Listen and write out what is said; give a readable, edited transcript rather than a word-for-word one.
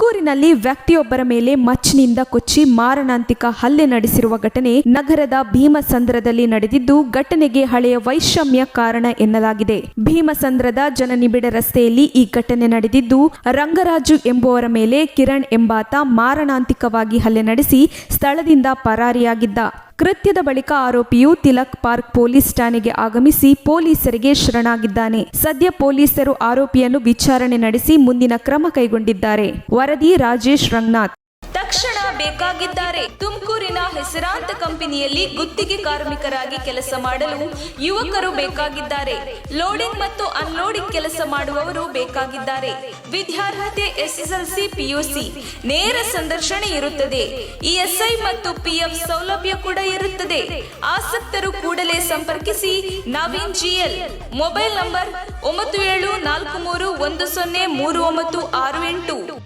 ತುಮಕೂರಿನಲ್ಲಿ ವ್ಯಕ್ತಿಯೊಬ್ಬರ ಮೇಲೆ ಮಚ್ಚಿನಿಂದ ಕೊಚ್ಚಿ ಮಾರಣಾಂತಿಕ ಹಲ್ಲೆ ನಡೆಸಿರುವ ಘಟನೆ ನಗರದ ಭೀಮಸಂದ್ರದಲ್ಲಿ ನಡೆದಿದ್ದು, ಘಟನೆಗೆ ಹಳೆಯ ವೈಷಮ್ಯ ಕಾರಣ ಎನ್ನಲಾಗಿದೆ. ಭೀಮಸಂದ್ರದ ಜನನಿಬಿಡ ರಸ್ತೆಯಲ್ಲಿ ಈ ಘಟನೆ ನಡೆದಿದ್ದು, ರಂಗರಾಜು ಎಂಬುವರ ಮೇಲೆ ಕಿರಣ್ ಎಂಬಾತ ಮಾರಣಾಂತಿಕವಾಗಿ ಹಲ್ಲೆ ನಡೆಸಿ ಸ್ಥಳದಿಂದ ಪರಾರಿಯಾಗಿದ್ದ. ಕೃತ್ಯದ ಬಳಿಕ ಆರೋಪಿಯು ತಿಲಕ್ ಪಾರ್ಕ್ ಪೊಲೀಸ್ ಠಾಣೆಗೆ ಆಗಮಿಸಿ ಪೊಲೀಸರಿಗೆ ಶರಣಾಗಿದ್ದಾನೆ. ಸದ್ಯ ಪೊಲೀಸರು ಆರೋಪಿಯನ್ನು ವಿಚಾರಣೆ ನಡೆಸಿ ಮುಂದಿನ ಕ್ರಮ ಕೈಗೊಂಡಿದ್ದಾರೆ. ವರದಿ ರಾಜೇಶ್ ರಂಗನಾಥ್. ತಕ್ಷಣ ಬೇಕಾಗಿದ್ದಾರೆ. ತುಮಕೂರಿನ ಹೆಸರಾಂತ ಕಂಪನಿಯಲ್ಲಿ ಗುತ್ತಿಗೆ ಕಾರ್ಮಿಕರಾಗಿ ಕೆಲಸ ಮಾಡಲು ಯುವಕರು ಬೇಕಾಗಿದ್ದಾರೆ. ಲೋಡಿಂಗ್ ಮತ್ತು ಅನ್ಲೋಡಿಂಗ್ ಕೆಲಸ ಮಾಡುವವರು ಬೇಕಾಗಿದ್ದಾರೆ. ವಿದ್ಯಾರ್ಹತೆ SSLC PUC. ನೇರ ಸಂದರ್ಶನ ಇರುತ್ತದೆ. ESI ಮತ್ತು PF ಸೌಲಭ್ಯ ಕೂಡ ಇರುತ್ತದೆ. ಆಸಕ್ತರು ಕೂಡಲೇ ಸಂಪರ್ಕಿಸಿ. ನವೀನ್ GL. Mobile number 9743103968.